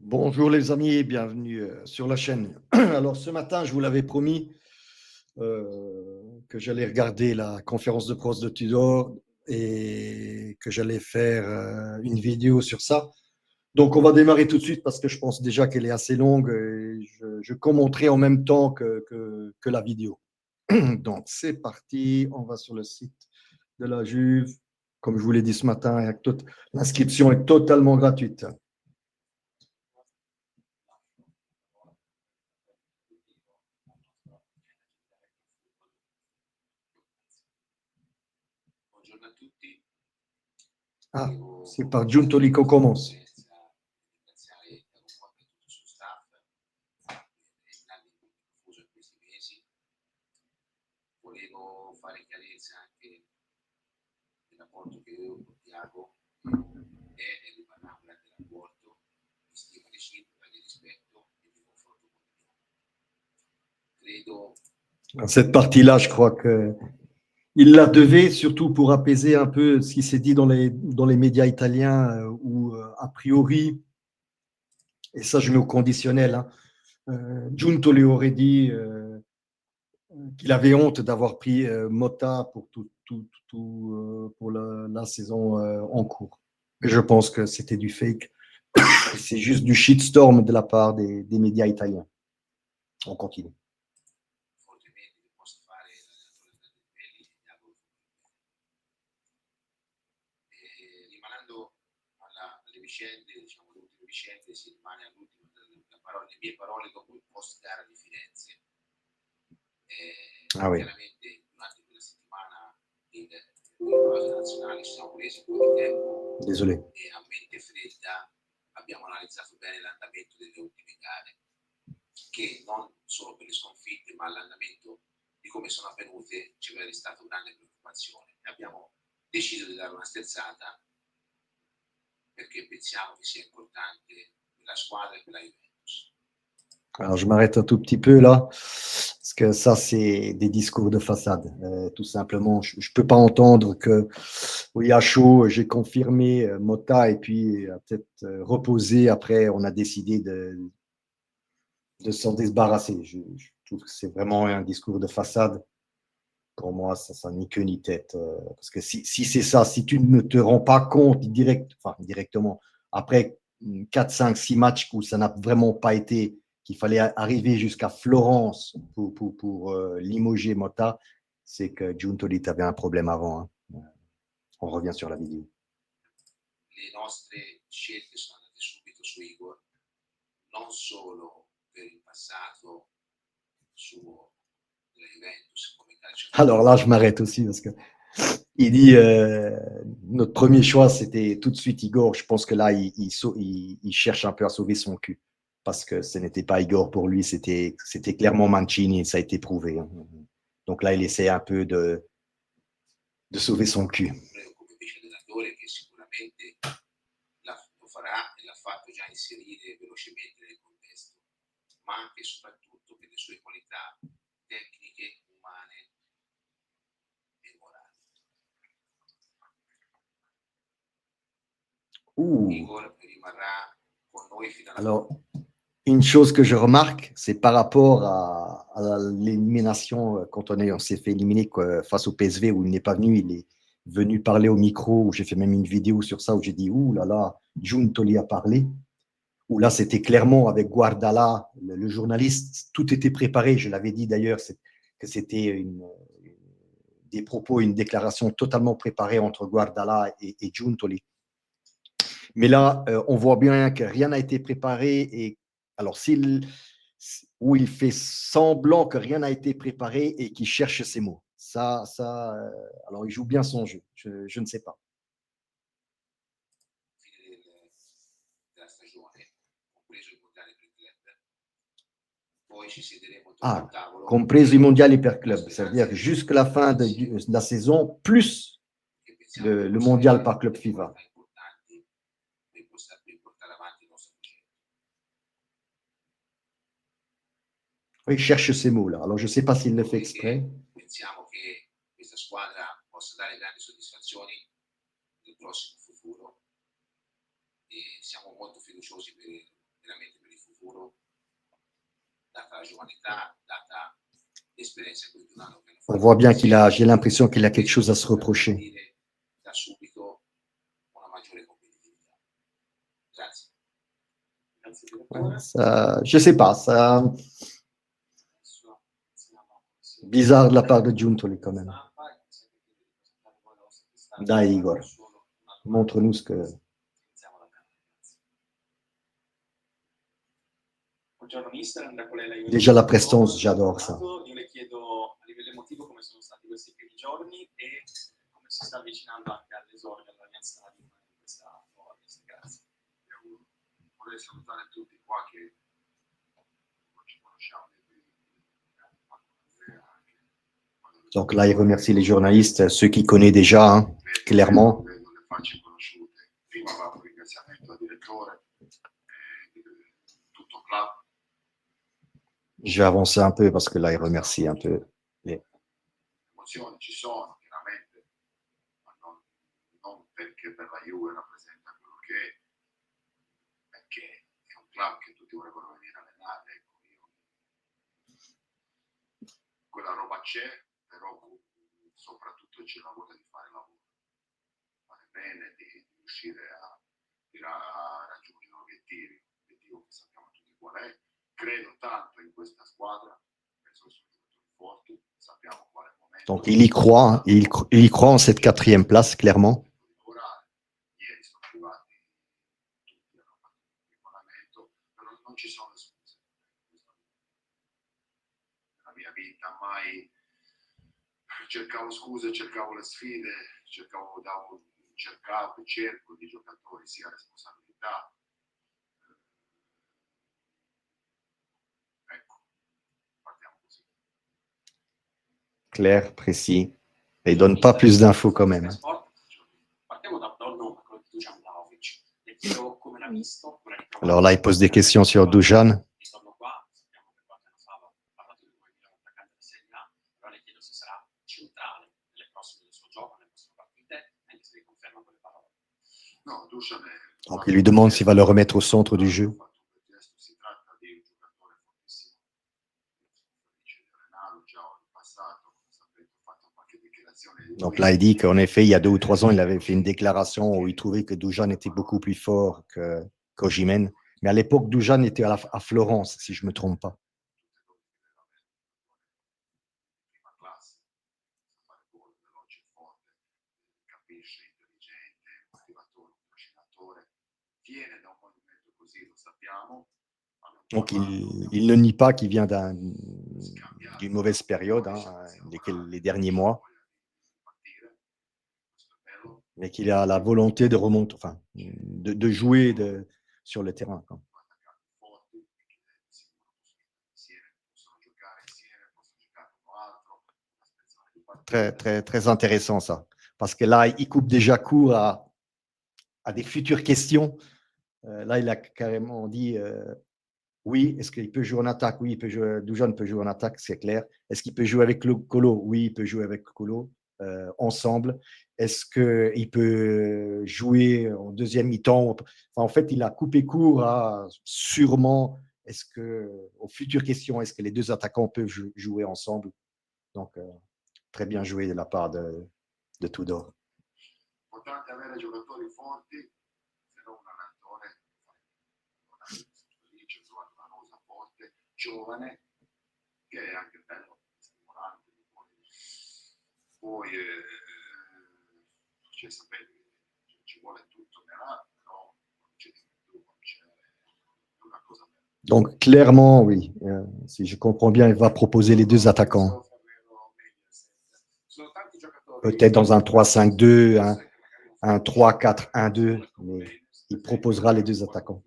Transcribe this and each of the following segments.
Bonjour les amis, bienvenue sur la chaîne. Alors ce matin, je vous l'avais promis que j'allais regarder la conférence de presse de Tudor et que j'allais faire une vidéo sur ça. Donc on va démarrer tout de suite parce que je pense déjà qu'elle est assez longue et je commenterai en même temps que la vidéo. Donc c'est parti, on va sur le site de la Juve. Comme je vous l'ai dit ce matin, l'inscription est totalement gratuite. Buongiorno a tutti. Ah, c'est par Giuntolico Commons. Ringraziare da tutto il suo staff, è grande confuso in questi mesi. Volevo fare chiarezza anche del rapporto che io con Tiago è e rimarrà un grande rapporto di stima reciproca, di rispetto e di confronto continuo. Credo. Cette partie-là, je crois que il la devait, surtout pour apaiser un peu ce qui s'est dit dans les médias italiens, où a priori, et ça je mets au conditionnel, hein, Giunto lui aurait dit qu'il avait honte d'avoir pris Motta pour pour la saison en cours. Et je pense que c'était du fake. C'est juste du shitstorm de la part des médias italiens. On continue. Fortemente che possa fare l'allenatore da livelli di Tiago. Rimanendo alle vicende, diciamo, le ultime vicende, si rimane all'ultimo le mie parole dopo il post gara di Firenze. Ah oui. Chiaramente durante quella settimana in fase nazionale ci siamo presi un po' di tempo. Désolé. E a mente fredda abbiamo analizzato bene l'andamento delle ultime gare, che non solo per le sconfitte, ma l'andamento di come sono avvenute ci aveva stata grande preoccupazione. E abbiamo deciso di dare una sterzata perché pensiamo che sia importante per la squadra e per la Juventus. Alors, je m'arrête un tout petit peu là, parce que ça, c'est des discours de façade. Tout simplement, je ne peux pas entendre que, oui, à chaud, j'ai confirmé Mota et puis peut-être reposé. Après, on a décidé de s'en débarrasser. Je trouve que c'est vraiment un discours de façade. Pour moi, ça ni queue ni tête. Parce que si c'est ça, si tu ne te rends pas compte directement, après 4, 5, 6 matchs où ça n'a vraiment pas été, qu'il fallait arriver jusqu'à Florence pour limoger Motta, c'est que Giuntoli avait un problème avant. Hein. On revient sur la vidéo. Le nostre scelte sono andate subito su Igor, non solo per il passato suo della Juventus come calciatore. Alors là, je m'arrête aussi parce que il dit notre premier choix, c'était tout de suite Igor. Je pense que là, il cherche un peu à sauver son cul parce que ce n'était pas Igor pour lui, c'était clairement Mancini, ça a été prouvé. Hein. Donc là, il essaie un peu de sauver son cul. Come vice allenatore che sicuramente lo farà e l'ha fatto già inserire velocemente nel contesto, ma anche e soprattutto per le sue qualità tecniche, umane e morali. Igor rimarrà con noi fino alla Alors, une chose que je remarque, c'est par rapport à l'élimination, quand on s'est fait éliminer face au PSV, où il n'est pas venu, il est venu parler au micro, où j'ai fait même une vidéo sur ça, où j'ai dit, ouh là là, Giuntoli a parlé, où là, c'était clairement avec Guardala, le journaliste, tout était préparé, je l'avais dit d'ailleurs, que c'était des propos, une déclaration totalement préparée entre Guardala et Giuntoli. Mais là, on voit bien que rien n'a été préparé. Et alors, où il fait semblant que rien n'a été préparé et qu'il cherche ses mots. Alors il joue bien son jeu. Je ne sais pas. fine della stagione, compreso il mondiale per club. Poi ci siederemo intorno Ah, al tavolo. compreso i mondiali per club. Ça veut dire que jusqu'à la fin de la saison, plus le mondial par club FIFA. Il cherche ses mots là. Alors je ne sais pas s'il le fait exprès. Pensiamo che questa squadra possa dare grandi soddisfazioni nel prossimo futuro e siamo molto fiduciosi per allenamenti per il futuro, data la giovane età, data l'esperienza in cui Donano che On voit bien qu'il a, j'ai l'impression qu'il a quelque chose à se reprocher. da subito una maggiore competitività. Grazie. Ça, je sais pas, ça bizarre de la part de Giuntoli quand même. Dai Igor, montre-nous ce que... Buongiorno mister, da qual è la Juve? Déjà la prestance, j'adore ça. Io le chiedo a livello emotivo come sono stati questi primi giorni e come si sta avvicinando anche all'esordio all'Allianz Stadium in questa nuova veste. Grazie. Vorrei salutare tutti qua che non ci conosciamo. Donc là, il remercie les journalistes, ceux qu'il connaît déjà, hein, clairement. Prima va un ringraziamento al direttore, tutto il club. Je vais avancer un peu parce que là, il remercie un peu. Le emozioni ci sono, chiaramente, ma non perché per la Juve rappresenta quello che è, perché è un club che tutti vorrebbero venire a allenare. Ecco, quella roba c'è, però soprattutto c'è la voglia di fare lavoro, fare bene, di riuscire a raggiungere obiettivi, l'obiettivo che sappiamo tutti qual è. Credo tanto in questa squadra, penso che sono giocatori forti, sappiamo qual è il momento. Donc il y croit, il y croit en cette 4e place, clairement. Ieri sono arrivati tutti, hanno fatto un regolamento, però non ci sono scuse. Nella mia vita mai cercavo scuse, cercavo le sfide, cerco di giocatori sia responsabilità. Ecco, partiamo così. Clair, précis. Et il donne pas plus d'infos quand même. Partiamo da nome, quello di Dusan Vlahovic. Le chiedo come l'ha visto. Alors là, il pose des questions sur Dujan. Ritorno qua, sappiamo che qualche anno fa ha parlato di come migliore attaccante di Serie A, però le chiedo se sarà centrale nelle prossime del suo gioco, nelle prossime partite, anche se riconferma quelle parole. No, Dusan è... Donc il lui demande s'il va le remettre au centre du jeu. Si tratta di un giocatore fortissimo. Dice Renalo già in passato, sapete, ho fatto qualche dichiarazione. Donc là, il dit qu'en effet, il y a 2 ou 3 ans, il avait fait une déclaration où il trouvait que Dujan était beaucoup plus fort qu'Osimhen. Mais à l'époque, Dujan était à Florence, si je ne me trompe pas. Donc il ne nie pas qu'il vient d'une mauvaise période, hein, les derniers mois, mais qu'il a la volonté de remonter, enfin, de jouer sur le terrain. Quoi. Très, très, très intéressant ça, parce que là, il coupe déjà court à des futures questions. Là, il a carrément dit oui, est-ce qu'il peut jouer en attaque? Oui, il peut jouer, Dujan peut jouer en attaque, c'est clair. Est-ce qu'il peut jouer avec Colo? Oui, il peut jouer avec Colo ensemble. Est-ce qu'il peut jouer en deuxième mi-temps? Enfin, en fait, il a coupé court à sûrement, aux futures questions, est-ce que les 2 attaquants peuvent jouer ensemble? Donc, très bien joué de la part de Tudor. Importante avere giocatori forti, se non un allenatore felice, trovare una rosa forte, giovane, che è anche bello, stimolante. Poi sapete, ci vuole tutto, però non c'è di più, c'è una cosa bella. Donc, clairement, oui, si je comprends bien, il va proposer les 2 attaquants. Peut-être dans un 3-5-2, un 3-4-1-2, mais il proposera les 2 attaquants.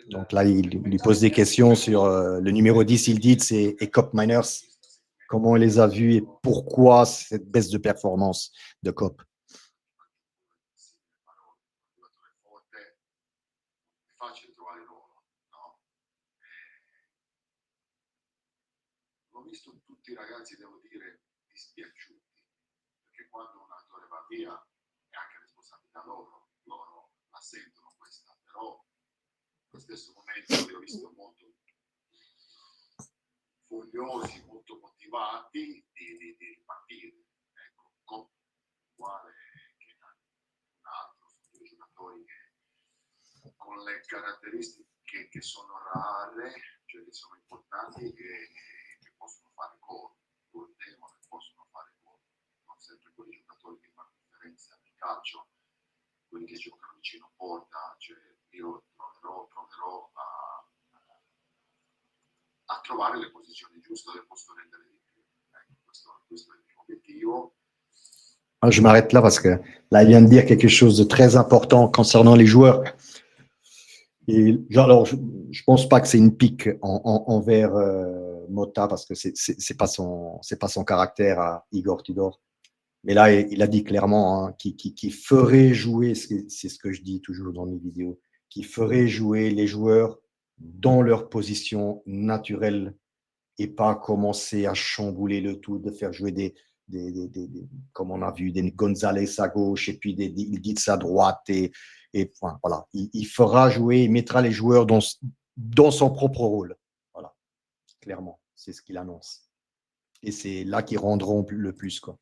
Donc là, il lui pose des questions sur le numéro 10, il dit, et Cop Miners. Comment on les a vus et pourquoi cette baisse de performance de Cop? ho visto tutti i ragazzi, devo dire, dispiaciuti, perché quando un attore va via è anche responsabilità loro la sentono questa, però allo stesso momento li ho visti molto fogliosi, molto motivati di ripartire, ecco, uguale che un altro, sono due giocatori che con le caratteristiche che sono rare, cioè che sono importanti, che possono fare gol, devono e possono fare gol, non sempre quei giocatori che fanno differenza nel calcio, quelli che giocano vicino porta, cioè io proverò a trovare le posizioni giuste dove posso rendere di più. Ecco, questo è il mio obiettivo. Je m'arrête là parce que là, il vient de dire quelque chose de très important concernant les joueurs. Et, alors, je ne pense pas que c'est une pique envers Motta parce que c'est pas son caractère à Igor Tudor. Mais là, il a dit clairement hein, qu'il ferait jouer, c'est ce que je dis toujours dans mes vidéos, qu'il ferait jouer les joueurs dans leur position naturelle et pas commencer à chambouler le tout, de faire jouer des comme on a vu, des Gonzalez à gauche et puis des Ildiz à droite. Et enfin, voilà, il fera jouer, il mettra les joueurs dans son propre rôle. Voilà, clairement, c'est ce qu'il annonce. Et c'est là qu'ils rendront le plus, quoi.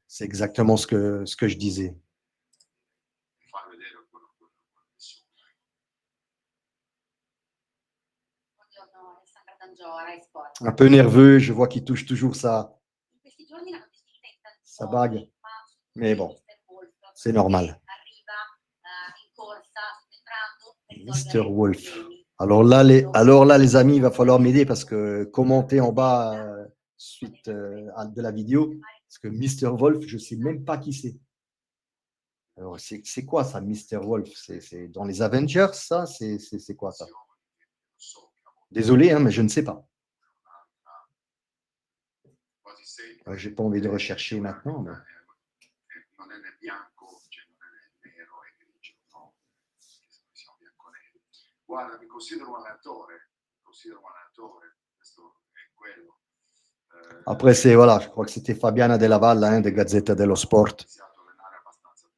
C'est exactement ce que je disais. Un peu nerveux, je vois qu'il touche toujours sa bague. Mais bon, c'est normal. Mr. Wolf. Alors là, les amis, il va falloir m'aider parce que commenter en bas suite de la vidéo, parce que Mr. Wolf, je ne sais même pas qui c'est. Alors, c'est quoi ça, Mr. Wolf? C'est dans les Avengers, ça? C'est quoi ça? Désolé, hein, mais je ne sais pas. J'ai pas envie de rechercher maintenant. Mais... Guarda, mi considero un allenatore, questo è quello. Après, c'est, voilà, je crois que c'était Fabiana Della Valle, hein, de Gazzetta dello Sport,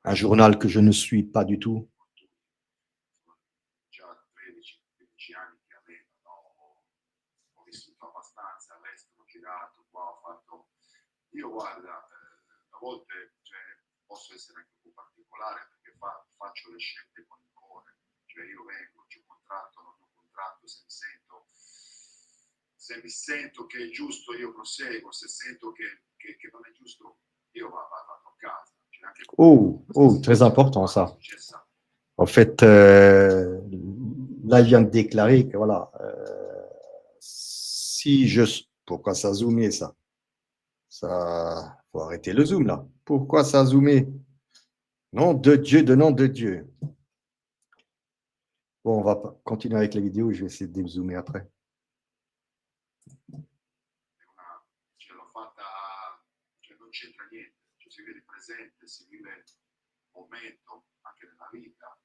un journal que je ne suis pas du tout. Già 13-15 anni che avevano, ho vissuto abbastanza all'estero, ho girato qua, ho fatto... Io guarda, a volte posso essere anche un po' particolare perché faccio le scelte con il cuore, cioè io vengo, c'è un contratto, non ho un contratto, se mi sento che è giusto io proseguo, se sento che non è giusto io vado a casa. Oh, très important ça. En fait, là, il vient de déclarer que voilà, si je... Pourquoi ça a zoomé ça? Ça, faut arrêter le zoom là. Pourquoi ça a zoomé? Nom de Dieu, de nom de Dieu. Bon, on va continuer avec la vidéo, je vais essayer de dézoomer après. Ce l'ho fatta, non c'entra niente, si vede presente, si vive il momento anche nella vita,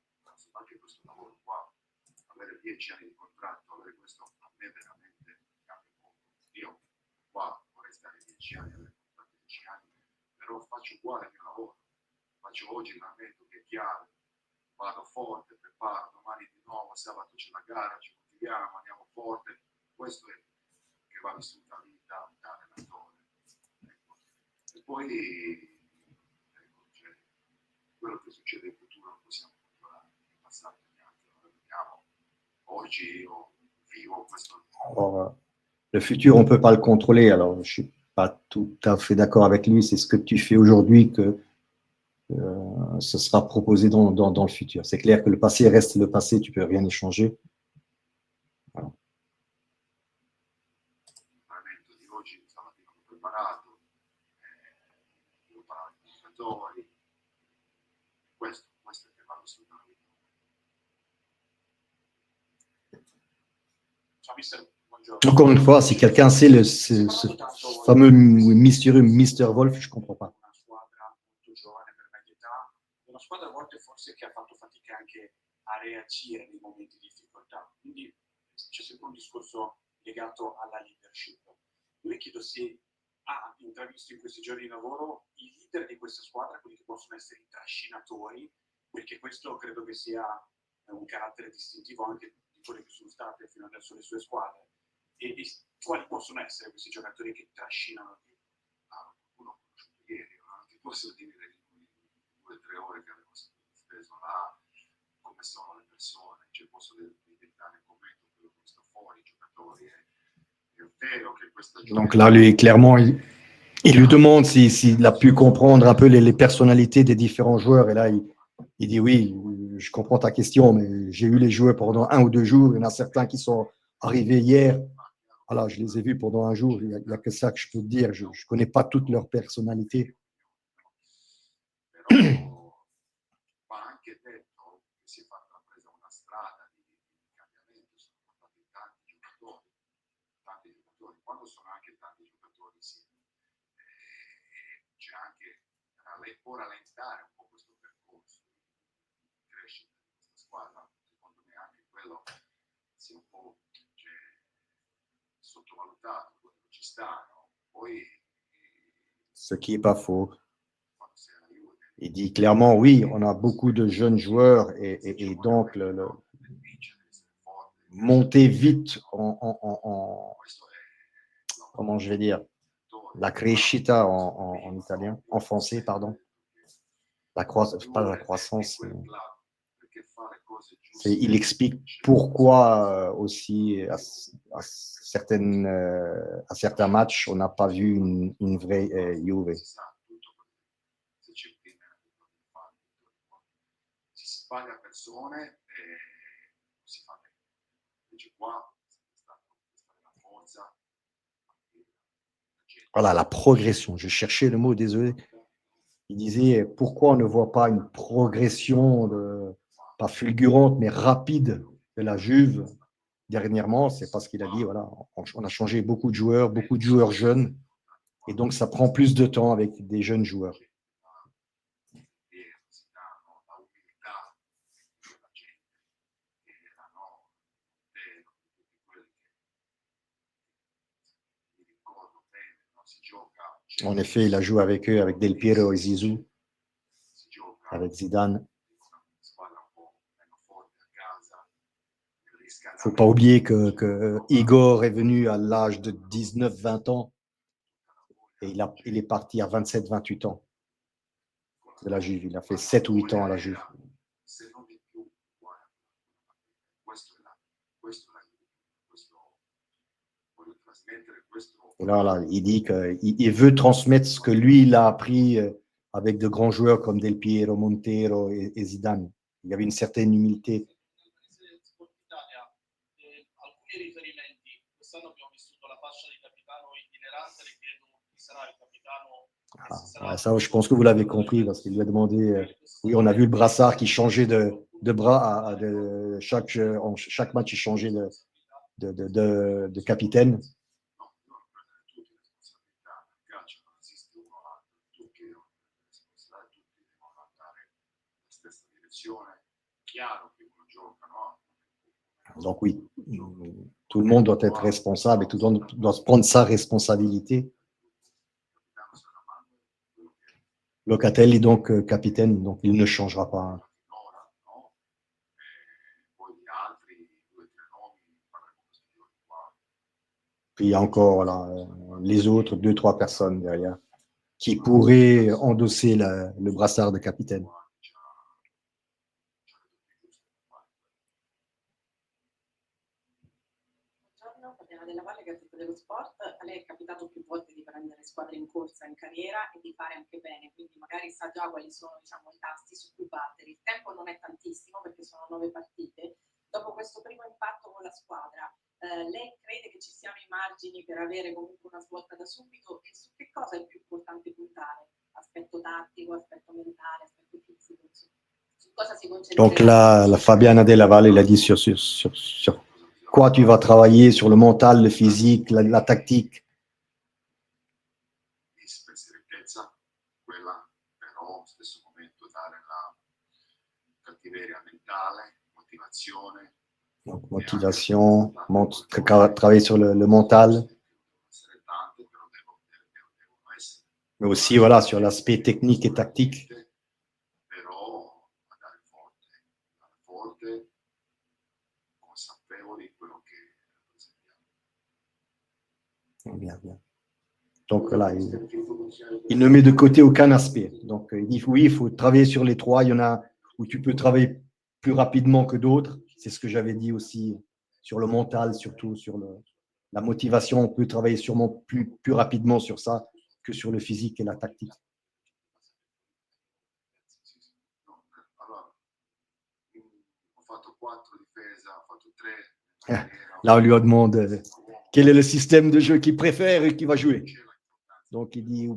anche questo lavoro qua, avere 10 anni di contratto, avere questo a me veramente cambia poco. Io qua vorrei stare 10 anni, avere contratto 10 anni, però faccio uguale il mio lavoro, faccio oggi l'allenamento che è chiaro, vado forte, preparo, domani di nuovo, sabato c'è la gara, ci motiviamo, andiamo forte, questo è che va vissuta la vita da allenatore. Ecco. E poi ecco, quello che succede in futuro non possiamo controllare, il passato niente, lo vediamo. Oggi io vivo questo. Alors, le futur, on ne peut pas le contrôler, alors je ne suis pas tout à fait d'accord avec lui, c'est ce que tu fais aujourd'hui que ce sera proposé dans le futur. C'est clair que le passé reste le passé, tu ne peux rien y changer. Voilà. Encore une fois, si quelqu'un sait ce fameux Mr. Wolf, je ne comprends pas. Una squadra a volte forse che ha fatto fatica anche a reagire nei momenti di difficoltà. discorso legato alla leadership. Io le chiedo se ha intravisto in questi giorni di lavoro i leader di questa squadra, quelli che possono essere i trascinatori, perché questo credo che sia un carattere distintivo anche di quelle che sono state fino adesso le sue squadre. E quali possono essere questi giocatori che trascinano? Uno ho conosciuto ieri, non ti posso dire in 2 o 3 ore che avevo speso là come sono le persone, cioè posso diventare un commento quello che sta fuori, i giocatori. È vero che questa Donc là, lui, clairement, il lui demande s'il a pu comprendre un peu les personnalités des différents joueurs. Et là, il dit oui, je comprends ta question, mais j'ai eu les joueurs pendant 1 ou 2 jours. Il y en a certains qui sont arrivés hier. Voilà, je les ai vus pendant 1 jour. Il n'y a que ça que je peux te dire. Je ne connais pas toutes leurs personnalités. Però va anche detto che si è fatta presa una strada di cambiamento, sono passati tanti giocatori. Quando sono anche tanti giocatori c'è anche può rallentare un po' questo percorso di crescita di questa squadra. Secondo me anche quello si è un po' sottovalutato, quello che ci sta, no? Poi Ce qui n'est pas faux. Il dit clairement, oui, on a beaucoup de jeunes joueurs et donc monter vite comment je vais dire, la crescita en italien, en français, pardon. Pas la croissance, mais il explique pourquoi aussi à certains matchs, on n'a pas vu une vraie Juve. Si paga persone e si fa bene. Invece qua è stata la forza. Voilà, la progression. Je cherchais le mot, désolé. Il disait pourquoi on ne voit pas une progression, pas fulgurante, mais rapide de la Juve dernièrement. C'est parce qu'il a dit voilà, on a changé beaucoup de joueurs jeunes, et donc ça prend plus de temps avec des jeunes joueurs. En effet, il a joué avec eux, avec Del Piero et Zizou, avec Zidane. Il ne faut pas oublier que Igor est venu à l'âge de 19-20 ans et il est parti à 27-28 ans de la Juve. Il a fait 7 ou 8 ans à la Juve. Et là, il dit qu'il veut transmettre ce que lui, il a appris avec de grands joueurs comme Del Piero, Montero et Zidane. Il y avait une certaine humilité. Ah, ça, je pense que vous l'avez compris parce qu'il lui a demandé. Oui, on a vu le brassard qui changeait de bras chaque match, il changeait de capitaine. Donc oui, tout le monde doit être responsable et tout le monde doit prendre sa responsabilité. Locatelli, donc capitaine, donc il ne changera pas. Puis il y a encore voilà, les autres 2-3 personnes derrière qui pourraient endosser le brassard de capitaine. Fabiana Della Valle, Gazzetta dello Sport, a lei è capitato più volte di prendere squadre in corsa in carriera e di fare anche bene, quindi magari sa già quali sono i tasti su cui battere. Il tempo non è tantissimo perché sono 9 partite. Dopo questo primo impatto con la squadra, lei crede che ci siano i margini per avere comunque una svolta da subito, e su che cosa è più importante puntare? Aspetto tattico, aspetto mentale, aspetto fisico, su cosa si concentra? Donc là, la Fabiana Della Valle, il a dit sur quoi tu vas travailler, sur le mental, le physique, la tactique. Spensieratezza, quella però allo stesso momento dare la cattiveria mentale, motivazione, Donc, motivation, travailler sur le mental, mais aussi voilà, sur l'aspect technique et tactique. Però andare forte, consapevoli di quello che rappresentiamo. Bien, bien. Donc là, il ne met de côté aucun aspect. Donc il dit oui, il faut travailler sur les trois. Il y en a où tu peux travailler plus rapidement que d'autres. C'est ce que j'avais dit aussi sur le mental, surtout sur la motivation. On peut travailler sûrement plus rapidement sur ça que sur le physique et la tactique. Allora, ho fatto 4 difesa, ho fatto 3. Là, on lui demande quel est le système de jeu qu'il préfère et qui va jouer. Donc il dit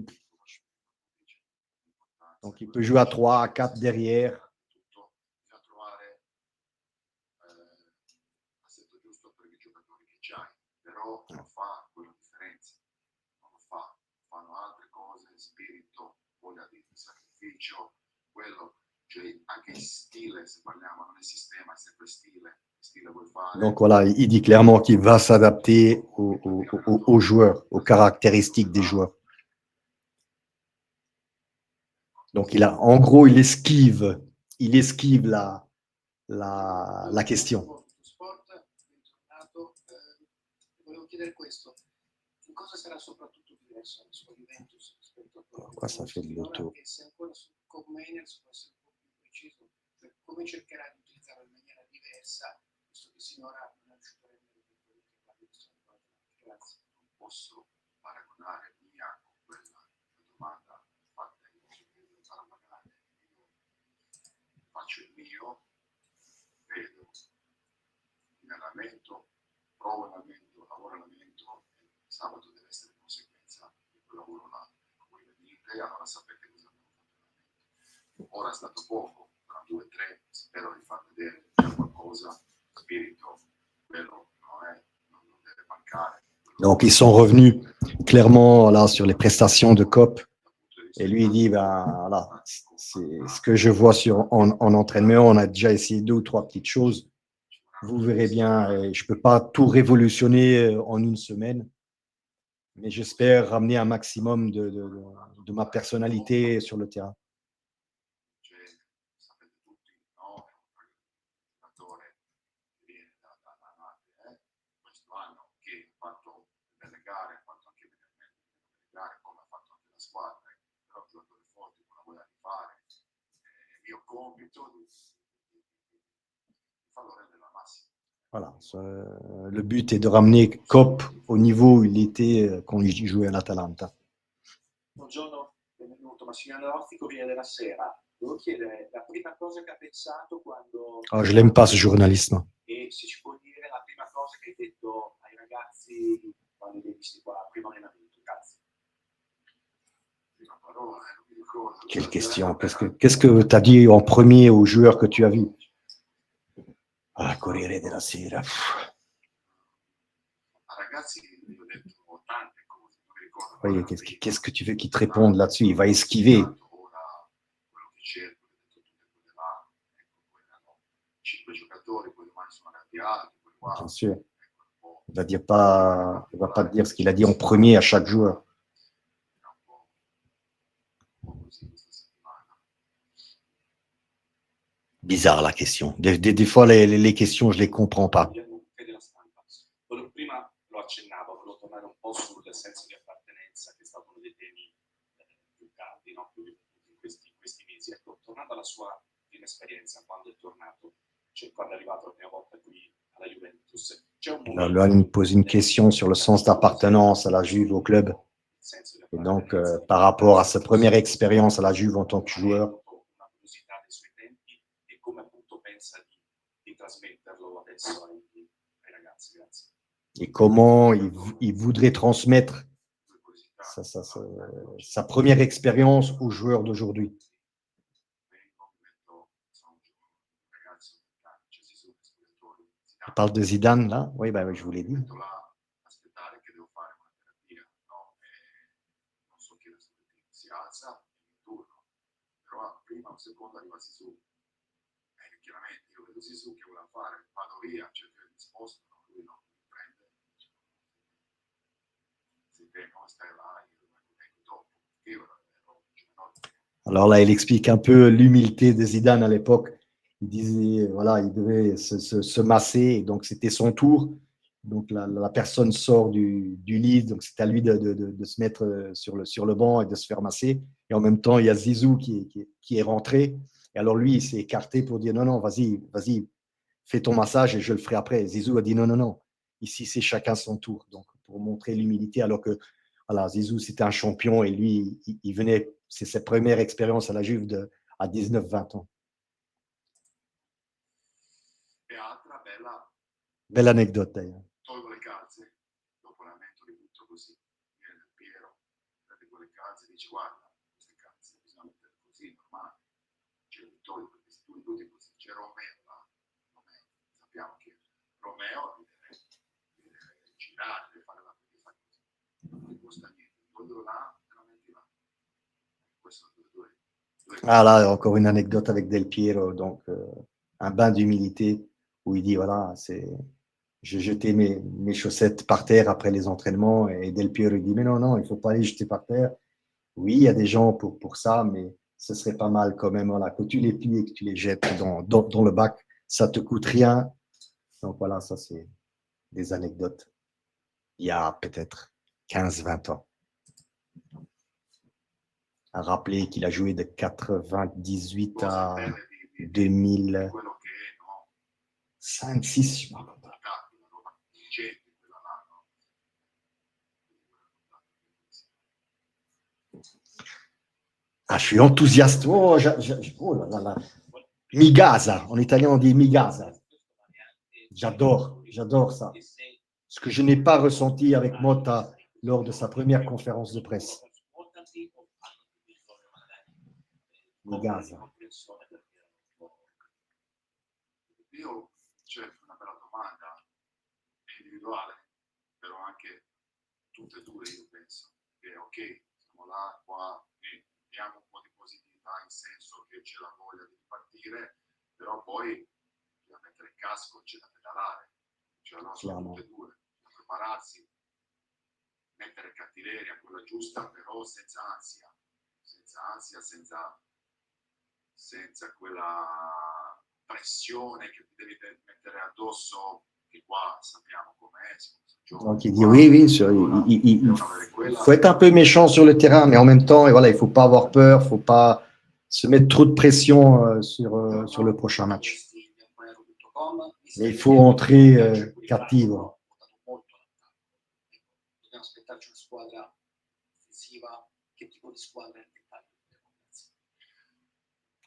donc il peut jouer à 3, à 4 derrière. Bisogna trovare l'assetto giusto per i giocatori che c'hai, però non fa quella differenza, non lo fa, fanno altre cose, spirito, voglia di sacrificio, quello, cioè anche il stile, se parliamo, non è sistema, è sempre stile vuoi fare. Donc voilà, il dit clairement qu'il va s'adapter aux joueurs, aux caractéristiques des joueurs. Donc en gros, il esquive la question. Pourquoi ça fait de l'auto? Come cercherà di utilizzarlo in maniera diversa, visto che sinora non è riuscito a rendere grazie. Non posso paragonare mia con quella domanda fatta in paragonare. Io faccio il mio, vedo in allenamento, provo allenamento, lavoro allenamento, sabato deve essere conseguenza di quel lavoro là. Voi venite, allora sapete cosa abbiamo fatto. Ora è stato poco. 2, 3, spero di far vedere qualcosa, spirito, quello non deve mancare. Donc ils sont revenus clairement là sur les prestations de COP et lui il dit voilà, c'est ce que je vois en entraînement, on a déjà essayé 2 ou 3 petites choses, vous verrez bien, je peux pas tout révolutionner en une semaine, mais j'espère ramener un maximum de ma personnalité sur le terrain. Voilà, le but est de ramener Cop au niveau où il était quand il jouait à l'Atalanta. Buongiorno, benvenuto Massimiliano Orti, Corriere della Sera. Devo chiedere la prima cosa che ha pensato quando... Oh, je l'aime pas ce journalisme. E se ci può dire la prima cosa che hai detto ai ragazzi quando li hai visti qua, primo allenamento. Grazie. Quelle question. Qu'est-ce que tu as dit en premier aux joueurs que tu as vus? Ah, Corriere della Sera. Oui, qu'est-ce que tu veux qu'il te réponde là-dessus? Il va esquiver. Bien sûr. Il va pas te dire ce qu'il a dit en premier à chaque joueur. Bizarre la question. Des fois, les questions, je ne les comprends pas. Prima lo accennavo, volevo tornare un po' sul senso di appartenenza, che è stato uno dei temi più caldi, no? in questi mesi. Ecco, tornando alla sua prima esperienza, quando è tornato, cioè quando è arrivato la prima volta qui alla Juventus, c'è un momento... Là, il me pose une question sur le sens d'appartenance à la Juve, au club. Et donc, par rapport à sa première expérience à la Juve en tant que joueur, et comment il voudrait transmettre sa première expérience aux joueurs d'aujourd'hui. Il parle de Zidane, là? Oui, bah, oui, je vous l'ai dit. Chiaramente io vedo Zizou che voleva fare, vado via, cerco spostano, lui non li prende, se te non stai là, io vengo dopo, io ero Alors là, il explique un peu l'humilité de Zidane à l'époque. Il disait, voilà, il devait se masser, et donc c'était son tour. Donc la personne sort du lit, donc c'est à lui de se mettre sur le banc et de se faire masser. Et en même temps, il y a Zizou qui est rentré. Et alors lui, il s'est écarté pour dire non, non, vas-y, fais ton massage et je le ferai après. Zizou a dit non, non, non. Ici, c'est chacun son tour. Donc pour montrer l'humilité, alors que voilà, Zizou, c'était un champion et lui, il venait, c'est sa première expérience à la Juve à 19-20 ans. E altra Belle anecdote d'ailleurs. tolgo le calze, dopo la metto le butto così, viene Del Piero, prende quelle calze e dice guarda, queste calze bisogna mettere così, normale, cioè li tolgo perché se tu li butti così, c'è Romeo là, Romeo, sappiamo che Romeo deve girare, deve fare la così, non gli costa niente, toglielo là e la metti là. Questo sono due. Ah là, encore une anecdote avec Del Piero, donc un bain d'humilité où il dit voilà, j'ai jeté mes chaussettes par terre après les entraînements et Del Piero il dit mais non, non, il ne faut pas les jeter par terre. Oui, il y a des gens pour ça, mais ce serait pas mal quand même voilà, que tu les plies et que tu les jettes dans le bac, ça te coûte rien. Donc voilà, ça c'est des anecdotes. Il y a peut-être 15-20 ans. À rappeler qu'il a joué de 98 à 2005, quello che è, no? 6, La roba intelligente, quella là, no? Ah, je suis enthousiaste. Oh, oh là là. Migasa, en italien on dit migasa. J'adore ça. Ce que je n'ai pas ressenti avec Motta lors de sa première conférence de presse. Migasa. Io c'è una bella domanda individuale, però anche tutte e due io penso che ok, siamo là, qua e diamo un po' di positività in senso che c'è la voglia di partire, però poi bisogna mettere il casco, c'è da pedalare, cioè no, sono tutte e due, bisogna prepararsi, mettere cattiveria, quella giusta, però senza ansia, senza quella pressione che ti devi mettere addosso, che qua sappiamo com'è. Donc il dit oui, il faut être un peu méchant sur le terrain, mais en même temps, et voilà, il ne faut pas avoir peur, il ne faut pas se mettre trop de pression sur le prochain match. Mais il faut entrer cattivo. Dobbiamo aspettarci una squadra offensiva, che tipo di squadra è il dettaglio.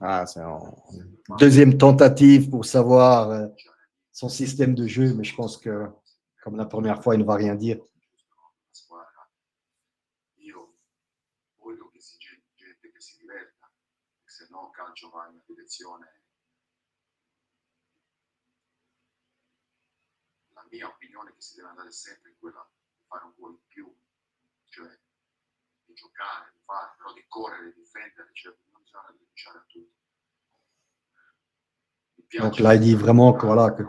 Ah, c'est une deuxième tentative pour savoir son système de jeu, mais je pense que, comme la première fois, il ne va rien dire. Io voglio che sia gente che si diverta, se no il calcio va in una direzione. La mia opinione è che si deve andare sempre in quella di fare un po' in più, cioè di giocare, di fare, però di correre, di difendere, cioè non bisogna rinunciare a tutto. Donc là, il dit vraiment que, voilà, que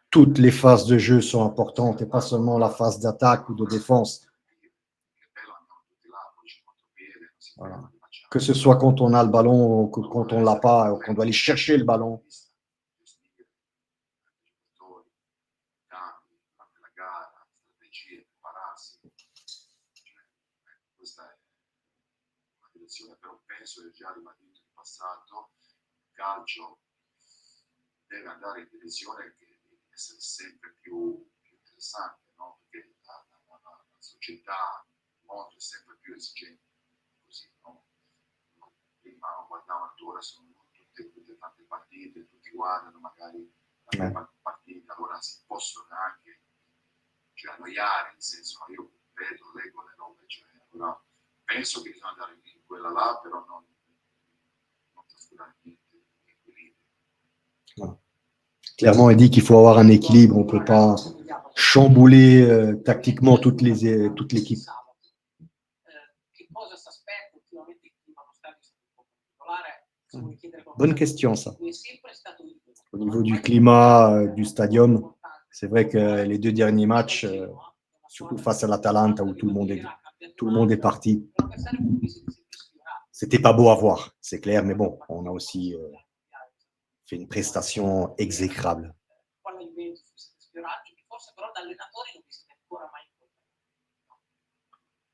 toutes les phases de jeu sont importantes et pas seulement la phase d'attaque ou de défense. Voilà. Que ce soit quand on a le ballon ou quand on ne l'a pas, ou qu'on doit aller chercher le ballon. Però penso che già ribadito in passato il calcio deve andare in direzione che deve essere sempre più interessante, no? Perché la società, il mondo è sempre più esigente, così, no? Prima non guardavano, ora sono tutte tante partite, tutti guardano magari tante partite, allora si possono anche annoiare, nel senso, io leggo le robe, cioè, allora penso che bisogna andare in quella là, però non trascurare niente di equilibrio. Clairement, il dit qu'il faut avoir un équilibre. On ne peut pas chambouler tactiquement toute l'équipe. Bonne question, ça. Au niveau du climat du stadium, C'est vrai que les 2 derniers matchs, surtout face à l'Atalanta, où tout le monde est parti, c'était pas beau à voir, c'est clair, mais bon, on a aussi fait une prestation exécrable. Con la Juventus siete sfiorati, forse però da allenatori non vi siete ancora mai incontrati.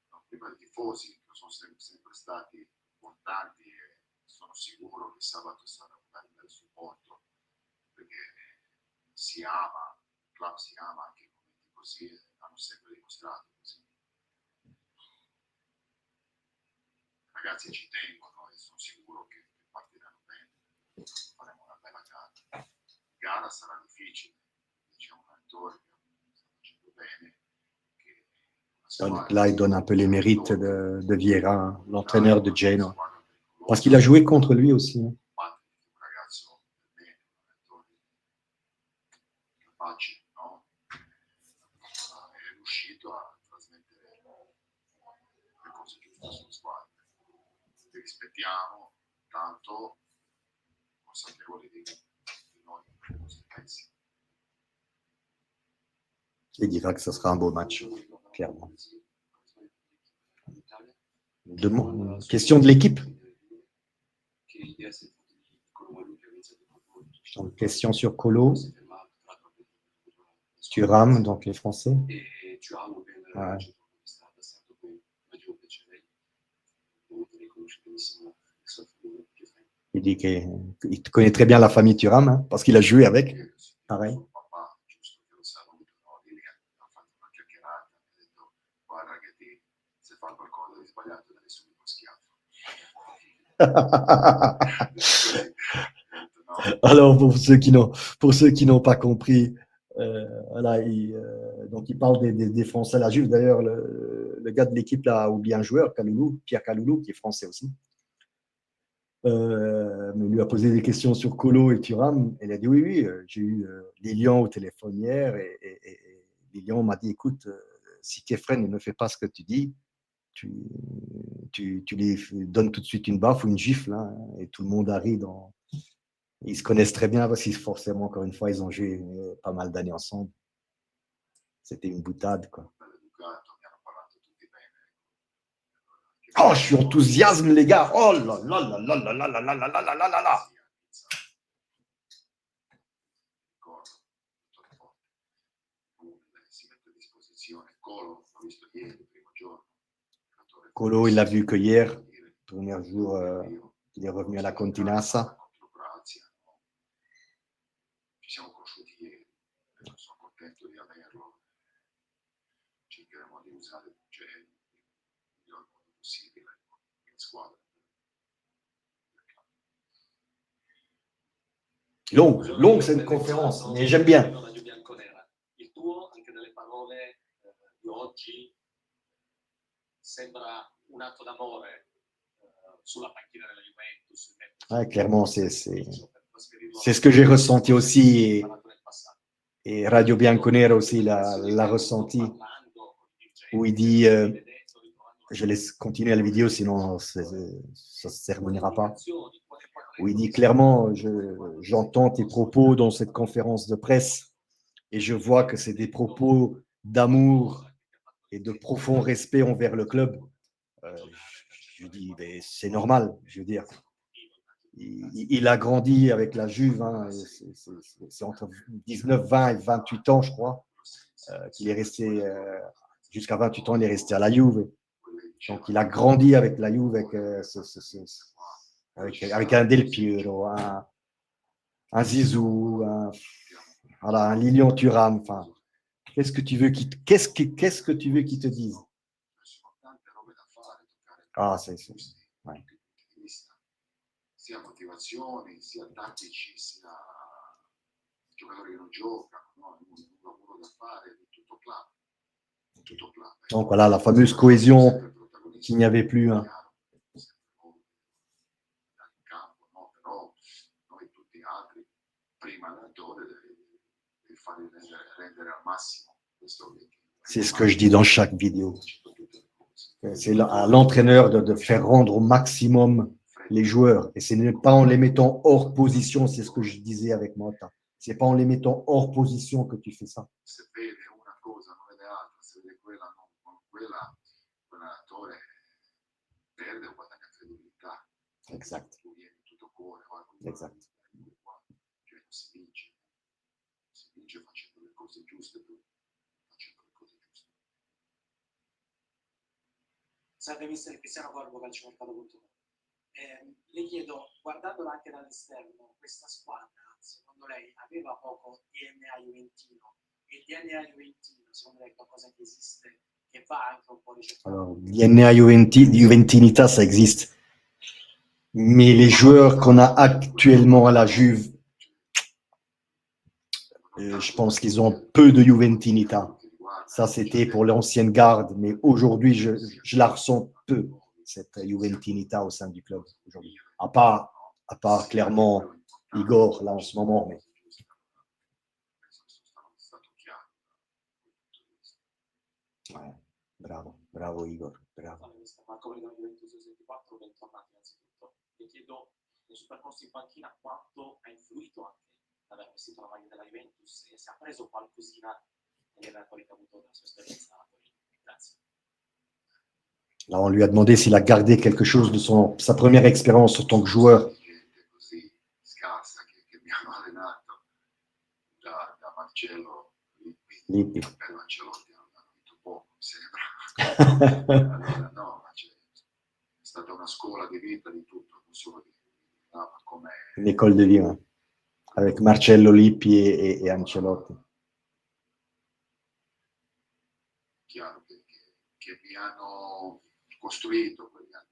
No, prima i tifosi che sono sempre stati importanti e sono sicuro che sabato sarà un bel supporto perché si ama, il club si ama anche i tifosi hanno sempre dimostrato così. I ragazzi ci tengono e sono sicuro che partiranno bene, faremo una bella gara. La gara sarà difficile, c'è un allenatore che sta facendo bene. Donc là, il donne un peu les mérites de Vieira, l'entraîneur de Genoa. Parce qu'il a joué contre lui aussi. Hein. Un ragazzo bene, un allenatore capace, no? È riuscito a trasmettere le cose giuste sulla squadra. Li rispettiamo, tanto consapevoli di noi, dei nostri pensi. Il dira que ce sera un beau match, clairement. Question de l'équipe. Donc, question sur Colo. Thuram, donc les Français. Ouais. Il dit qu'il connaît très bien la famille Thuram, hein, parce qu'il a joué avec. Pareil. Alors, pour ceux qui n'ont pas compris, voilà, donc il parle des Français à la Juve. D'ailleurs, le gars de l'équipe là a oublié un joueur, Pierre Kaloulou, qui est français aussi. Mais lui a posé des questions sur Colo et Thuram. Elle a dit oui, j'ai eu Lilian au téléphone hier et Lilian m'a dit écoute, si Kefren ne fait pas ce que tu dis, tu lui donnes tout de suite une baffe ou une gifle, hein, et tout le monde arrive dans. Ils se connaissent très bien parce qu'ils forcément, encore une fois, ils ont joué pas mal d'années ensemble. C'était une boutade, quoi. Oh, je suis enthousiasme, les gars. Oh là là là là là là là là là là là là là. Colo, il l'a vu que hier, le premier jour, il est revenu à la Continassa. Ci siamo conosciuti ieri, sono contento di averlo, cercheremo di usare il miglior modo possibile la squadra. Longue cette conférence, mais j'aime bien. Il tuo, anche nelle parole di oggi, sembra un atto d'amore sulla panchina della Juventus. Ouais, clairement, c'est ce que j'ai ressenti aussi et Radio Bianconera aussi l'a ressenti, où il dit, je laisse continuer la vidéo sinon ça ne se terminera pas, où il dit clairement, j'entends tes propos dans cette conférence de presse et je vois que c'est des propos d'amour et de profond respect envers le club. Je dis, c'est normal, je veux dire. Il a grandi avec la Juve, hein, c'est entre 19, 20 et 28 ans, je crois, qu'il est resté, jusqu'à 28 ans, il est resté à la Juve. Donc, il a grandi avec la Juve, avec un Del Piero, un Zizou, voilà, un Lilian Thuram. Enfin, qu'est-ce que tu veux qu'il te dise? Ah, c'est ouais. Sia motivazioni, sia tattici, sia giocatori che non giocano, no? Un lavoro da fare di tutto club. Donc voilà, la fameuse cohésion qu'il n'y avait plus. Hein. Però noi tutti gli altri, prima allenatore, devi fare rendere al massimo questo. C'est ce que je dis dans chaque vidéo. C'est à l'entraîneur de faire rendre au maximum les joueurs. Et ce n'est pas en les mettant hors position, c'est ce que je disais avec Mota. C'est pas en les mettant hors position que tu fais ça. Se vede una cosa, non vede l'altra, se vede quella, non quella, quell'allenatore perde o guadagna credibilità. Exact. Tu vieni tutto cuore, Exact. cioè non si vince facendo le cose giuste, facendo le cose giuste. Salve mister Cristiano Corvo, calciomercato.com. Le chiedo, guardandola anche dall'esterno, questa squadra, secondo lei, aveva poco DNA juventino? E il DNA juventino, secondo lei, è qualcosa che esiste, che va anche un po' ricercato? Alors, DNA Juventinita, ça existe. Mais les joueurs qu'on a actuellement à la Juve, je pense qu'ils ont peu de Juventinita. Ça, c'était pour l'ancienne garde, mais aujourd'hui, je la ressens peu, cette Juventinita au sein du club aujourd'hui. À part clairement Igor, là, en ce moment. Mais... Ouais, bravo Igor, bravo. Marco Pellegrino, Juventus 64, bentornati innanzitutto. Le chiedo, nel suo percorso in panchina, quanto ha influito anche l'aver vestito la maglia della Juventus e se ha preso qualcosina negli allenatori che ha avuto dalla sua esperienza a Napoli. Grazie. Là, on lui a demandé s'il a gardé quelque chose de sa première expérience en tant que joueur. Così scarsa che mi hanno allenato da Marcello Lippi. per Ancelotti hanno detto poco, mi sembra. Allora, no, ma è stata una scuola di vita di tutto, non solo di come l'école de vie, ouais. Avec Marcello Lippi et Ancelotti. chiaro che mi hanno costruito quegli anni.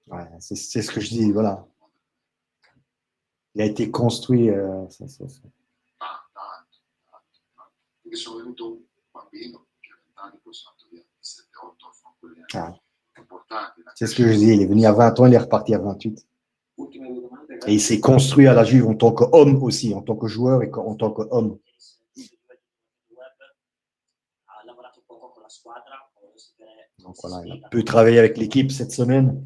Ouais, c'est ce que je dis, voilà. Il a été construit. Tanto. Perché sono venuto un bambino, che a 20 anni poi sono andato via 7-8, sono quelli anni importanti. C'est ce que je dis, il est venu à 20 ans, il est reparti à 28. Ultime due domande. Et il s'est construit à la Juve en tant qu'homme aussi, en tant que joueur et en tant qu'homme. Ha lavorato poco con la squadra, volevo sapere. Donc voilà, il a peu travaillé avec l'équipe cette semaine.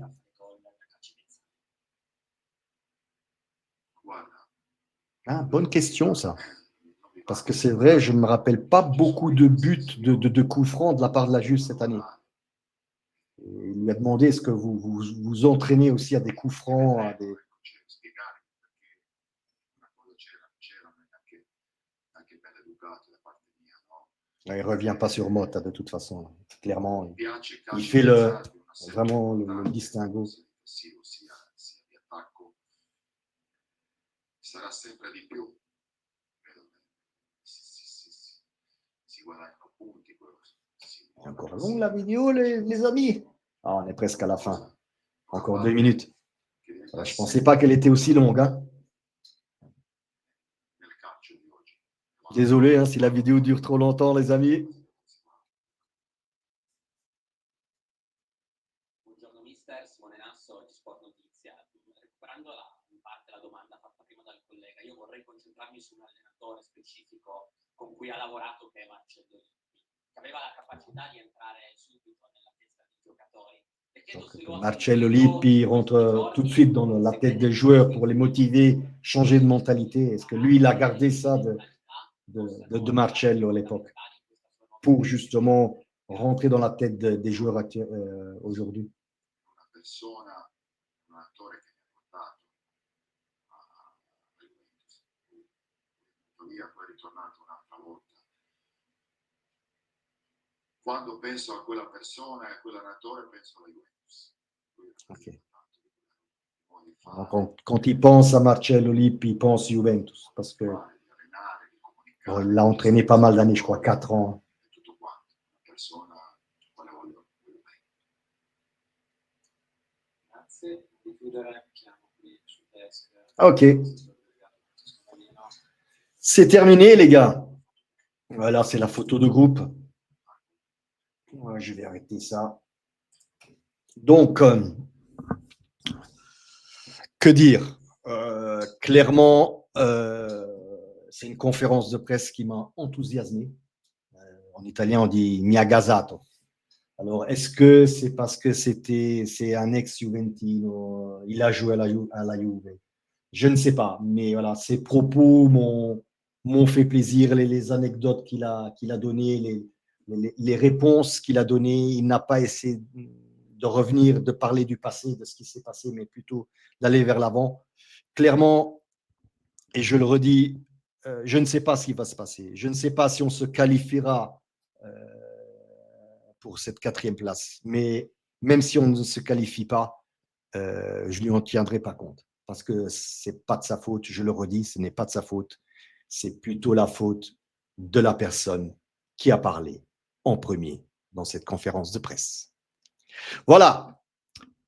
Ah, bonne question ça. Parce que c'est vrai, je ne me rappelle pas beaucoup de buts, de coups francs de la part de la Juve cette année. Et il lui a demandé, est-ce que vous entraînez aussi à des coups francs, à des... Il ne revient pas sur Motta de toute façon. Clairement, il fait vraiment le distinguo. Sarà sempre di più. Si guadagnano punti. C'est encore long la vidéo, les amis. Ah, on est presque à la fin. Encore 2 minutes. Je ne pensais pas qu'elle était aussi longue. Hein. Désolé si la vidéo dure trop longtemps, les amis. Buongiorno mister, Simone Nasso, di Sport Notizia. Recuperando in parte la domanda fatta prima dal collega, io vorrei concentrarmi su un allenatore specifico con cui ha lavorato, che è Marcello Lippi, che aveva la capacità di entrare subito nella testa dei giocatori. Marcello Lippi rentre tout de suite dans la tête des joueurs pour les motiver, changer de mentalité. Est-ce que lui, il a gardé ça de Marcello à l'époque pour justement rentrer dans la tête des joueurs aujourd'hui? Una persona, un attore che mi ha portato a Juventus. Via, poi è ritornato un'altra volta. Quando penso a quella persona e a quell'allenatore, penso alla Juventus. Okay. Quand il pense à Marcello Lippi, il pense Juventus parce que il l'a entraîné pas mal d'années, je crois 4 ans. Ok. C'est terminé, les gars. Voilà, c'est la photo de groupe. Ouais, je vais arrêter ça. Donc, que dire? Clairement, c'est une conférence de presse qui m'a enthousiasmé. En italien, on dit mi ha gasato. Alors, est-ce que c'est parce que c'est un ex-Juventino, il a joué à la Juve? Je ne sais pas, mais voilà, ces propos m'ont m'ont fait plaisir, les anecdotes qu'il a données, les réponses qu'il a données. Il n'a pas essayé de revenir, de parler du passé, de ce qui s'est passé, mais plutôt d'aller vers l'avant. Clairement, et je le redis, je ne sais pas ce qui va se passer. Je ne sais pas si on se qualifiera pour cette 4e place. Mais même si on ne se qualifie pas, je ne lui en tiendrai pas compte. Parce que ce n'est pas de sa faute, je le redis, ce n'est pas de sa faute. C'est plutôt la faute de la personne qui a parlé en premier dans cette conférence de presse. Voilà,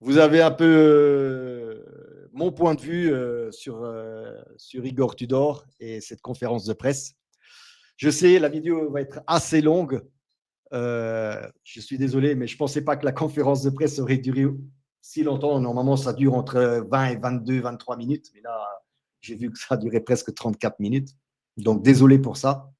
vous avez un peu mon point de vue sur Igor Tudor et cette conférence de presse. Je sais, la vidéo va être assez longue. Je suis désolé, mais je ne pensais pas que la conférence de presse aurait duré si longtemps. Normalement, ça dure entre 20 et 22, 23 minutes. Mais là, j'ai vu que ça a duré presque 34 minutes. Donc, désolé pour ça.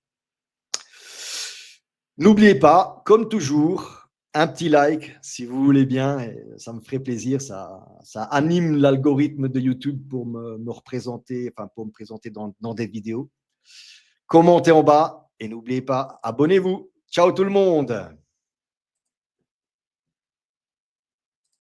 N'oubliez pas, comme toujours, un petit like si vous voulez bien. Et ça me ferait plaisir. Ça anime l'algorithme de YouTube pour me représenter, enfin, pour me présenter dans des vidéos. Commentez en bas et n'oubliez pas, abonnez-vous. Ciao tout le monde!